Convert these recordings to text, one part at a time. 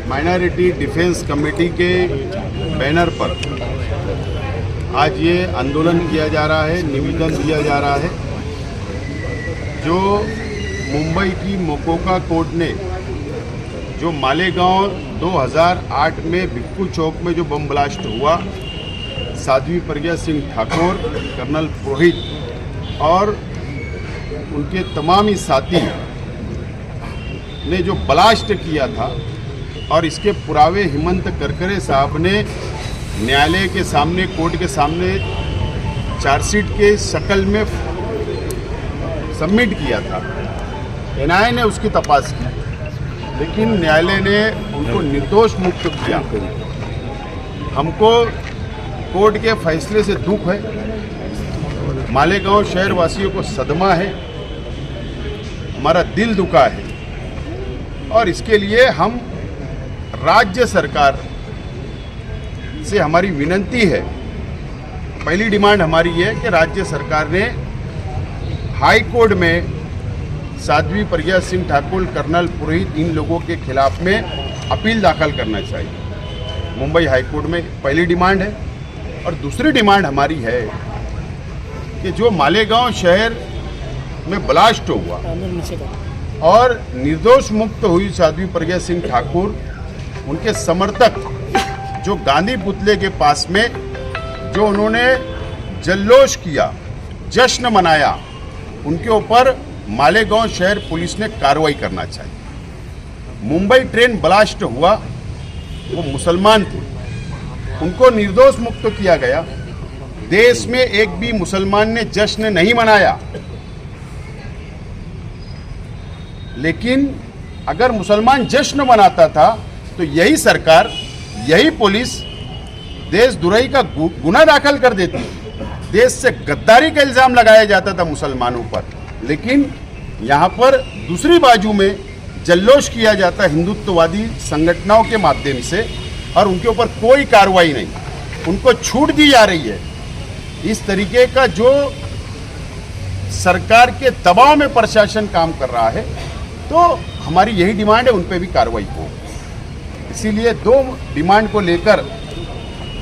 Minority defence committee के banner पर आज ये आंदोलन किया जा रहा है, निवेदन दिया जा रहा है। जो मुंबई की मोकोका कोर्ट ने जो मालेगांव 2008 में भिक्खू चौक में जो बम ब्लास्ट हुआ, साध्वी प्रज्ञा सिंह ठाकुर, कर्नल पुरोहित और उनके तमाम ही साथी ने जो ब्लास्ट किया था और इसके पुरावे हेमंत करकरे साहब ने न्यायालय के सामने, कोर्ट के सामने चार्जशीट के शक्ल में सबमिट किया था। एनआईए ने उसकी तपास की, लेकिन न्यायालय ने उनको निर्दोष मुक्त किया। हमको कोर्ट के फैसले से दुख है, मालेगांव शहर वासियों को सदमा है, हमारा दिल दुखा है और इसके लिए हम राज्य सरकार से हमारी विनती है। पहली डिमांड हमारी है कि राज्य सरकार ने हाई कोर्ट में साध्वी प्रज्ञा सिंह ठाकुर, कर्नल पुरोहित, इन लोगों के खिलाफ में अपील दाखिल करना चाहिए मुंबई हाई कोर्ट में। पहली डिमांड है। और दूसरी डिमांड हमारी है कि जो मालेगांव शहर में ब्लास्ट हुआ और निर्दोष मुक्त हुई साध्वी प्रज्ञा सिंह ठाकुर, उनके समर्थक जो गांधी पुतले के पास में जो उन्होंने जल्लोष किया, जश्न मनाया, उनके ऊपर मालेगांव शहर पुलिस ने कार्रवाई करना चाहिए। मुंबई ट्रेन ब्लास्ट हुआ, वो मुसलमान थे, उनको निर्दोष मुक्त किया गया। देश में एक भी मुसलमान ने जश्न नहीं मनाया। लेकिन अगर मुसलमान जश्न मनाता था तो यही सरकार, यही पुलिस देशद्रोही का गुनाह दाखिल कर देती। देश से गद्दारी का इल्ज़ाम लगाया जाता था मुसलमानों पर, लेकिन यहाँ पर दूसरी बाजू में जल्लोष किया जाता हिंदुत्ववादी संगठनों के माध्यम से और उनके ऊपर कोई कार्रवाई नहीं, उनको छूट दी जा रही है। इस तरीके का जो सरकार के दबाव में प्रशासन काम कर रहा है, तो हमारी यही डिमांड है, उन पर भी कार्रवाई हो। इसीलिए दो डिमांड को लेकर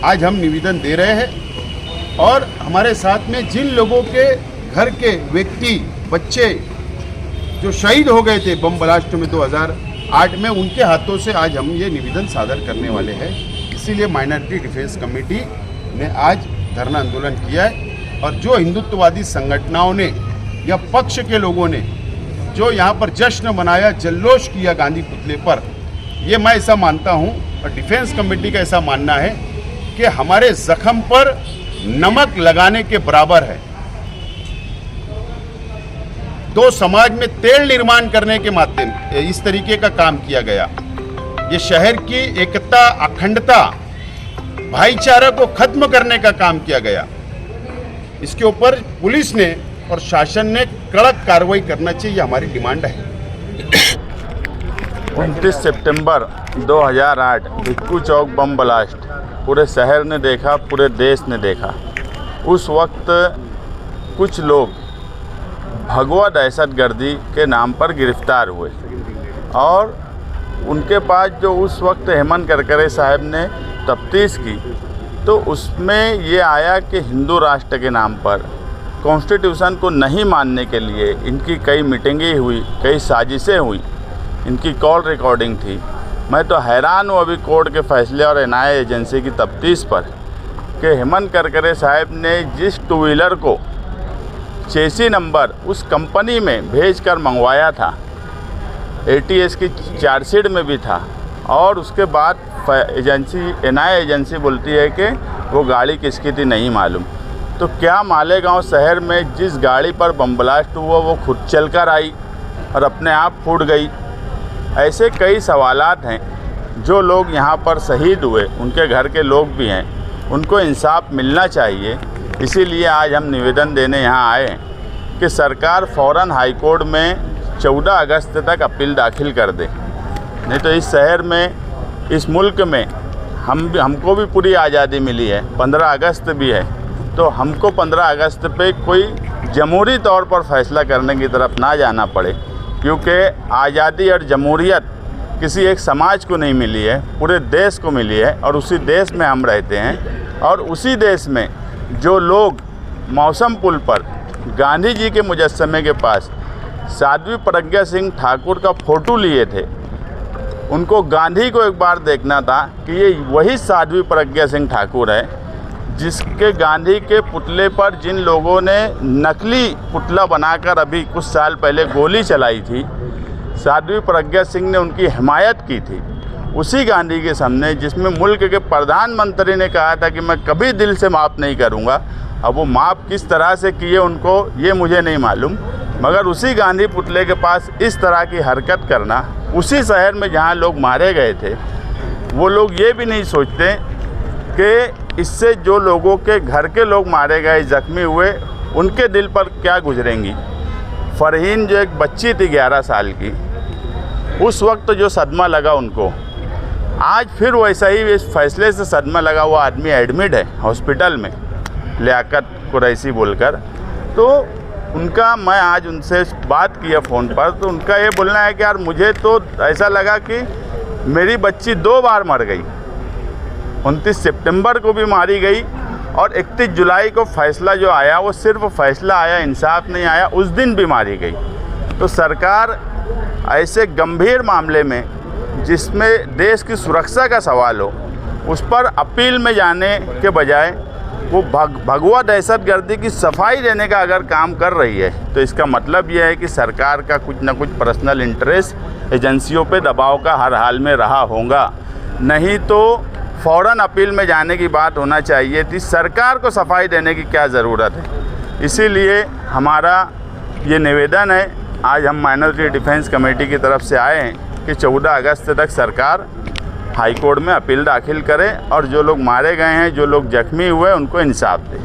आज हम निवेदन दे रहे हैं। और हमारे साथ में जिन लोगों के घर के व्यक्ति, बच्चे जो शहीद हो गए थे बम ब्लास्ट में 2008 में, उनके हाथों से आज हम ये निवेदन सादर करने वाले हैं। इसीलिए माइनॉरिटी डिफेंस कमेटी ने आज धरना आंदोलन किया है। और जो हिंदुत्ववादी संगठनों ने या पक्ष के लोगों ने जो यहाँ पर जश्न मनाया, जल्लोष किया गांधी पुतले पर, ये मैं ऐसा मानता हूँ और डिफेंस कमेटी का ऐसा मानना है कि हमारे जख्म पर नमक लगाने के बराबर है। दो समाज में तेल निर्माण करने के माध्यम इस तरीके का काम किया गया। ये शहर की एकता, अखंडता, भाईचारा को खत्म करने का काम किया गया। इसके ऊपर पुलिस ने और शासन ने कड़क कार्रवाई करना चाहिए, हमारी डिमांड है। 29 सितंबर 2008 भिक्खू चौक बम ब्लास्ट पूरे शहर ने देखा, पूरे देश ने देखा। उस वक्त कुछ लोग भगवा दहशतगर्दी के नाम पर गिरफ्तार हुए और उनके पास जो उस वक्त हेमंत करकरे साहब ने तफ्तीश की, तो उसमें ये आया कि हिंदू राष्ट्र के नाम पर कॉन्स्टिट्यूशन को नहीं मानने के लिए इनकी कई मीटिंगें हुई, कई साजिशें हुई, इनकी कॉल रिकॉर्डिंग थी। मैं तो हैरान हूँ अभी कोर्ट के फैसले और एनआईए एजेंसी की तफ्तीश पर कि हेमंत करकरे साहब ने जिस टू व्हीलर को चेसी नंबर उस कंपनी में भेजकर मंगवाया था, एटीएस की चार्जशीट में भी था, और उसके बाद एनआईए एजेंसी बोलती है कि वो गाड़ी किसकी थी नहीं मालूम। तो क्या मालेगांव शहर में जिस गाड़ी पर बम ब्लास्ट हुआ वो खुद चलकर आई और अपने आप फूट गई? ऐसे कई सवालात हैं। जो लोग यहाँ पर शहीद हुए, उनके घर के लोग भी हैं, उनको इंसाफ मिलना चाहिए। इसीलिए आज हम निवेदन देने यहाँ आए हैं कि सरकार फ़ौरन हाई कोर्ट में 14 अगस्त तक अपील दाखिल कर दे। नहीं तो इस शहर में, इस मुल्क में हमको भी पूरी आज़ादी मिली है, 15 अगस्त भी है, तो हमको 15 अगस्त पे कोई जमहूरी तौर पर फैसला करने की तरफ ना जाना पड़े, क्योंकि आज़ादी और जमहूरियत किसी एक समाज को नहीं मिली है, पूरे देश को मिली है। और उसी देश में हम रहते हैं और उसी देश में जो लोग मौसम पुल पर गांधी जी के मुजस्समे के पास साध्वी प्रज्ञा सिंह ठाकुर का फ़ोटो लिए थे, उनको गांधी को एक बार देखना था कि ये वही साध्वी प्रज्ञा सिंह ठाकुर है जिसके गांधी के पुतले पर जिन लोगों ने नकली पुतला बनाकर अभी कुछ साल पहले गोली चलाई थी, साध्वी प्रज्ञा सिंह ने उनकी हिमायत की थी। उसी गांधी के सामने जिसमें मुल्क के प्रधानमंत्री ने कहा था कि मैं कभी दिल से माफ़ नहीं करूंगा, अब वो माफ़ किस तरह से किए उनको ये मुझे नहीं मालूम, मगर उसी गांधी पुतले के पास इस तरह की हरकत करना, उसी शहर में जहां लोग मारे गए थे, वो लोग ये भी नहीं सोचते कि इससे जो लोगों के घर के लोग मारे गए, ज़ख्मी हुए, उनके दिल पर क्या गुजरेंगी। फ़रहीन जो एक बच्ची थी 11 साल की, उस वक्त जो सदमा लगा उनको, आज फिर वैसा ही इस फैसले से सदमा लगा हुआ आदमी एडमिट है हॉस्पिटल में, लियाकत कुरैशी बोलकर। तो उनका मैं आज उनसे बात किया फ़ोन पर, तो उनका ये बोलना है कि यार मुझे तो ऐसा लगा कि मेरी बच्ची 2 बार मर गई। 29 सितंबर को भी मारी गई और 31 जुलाई को फ़ैसला जो आया वो सिर्फ फ़ैसला आया, इंसाफ नहीं आया, उस दिन भी मारी गई। तो सरकार ऐसे गंभीर मामले में जिसमें देश की सुरक्षा का सवाल हो, उस पर अपील में जाने के बजाय वो भगवा दहशतगर्दी की सफाई देने का अगर काम कर रही है, तो इसका मतलब यह है कि सरकार का कुछ ना कुछ पर्सनल इंटरेस्ट एजेंसियों पे दबाव का हर हाल में रहा होगा। नहीं तो फ़ौरन अपील में जाने की बात होना चाहिए थी। सरकार को सफाई देने की क्या ज़रूरत है। इसीलिए हमारा ये निवेदन है, आज हम माइनॉरिटी डिफेंस कमेटी की तरफ से आए हैं कि 14 अगस्त तक सरकार हाई कोर्ट में अपील दाखिल करे और जो लोग मारे गए हैं, जो लोग जख्मी हुए, उनको इंसाफ दे।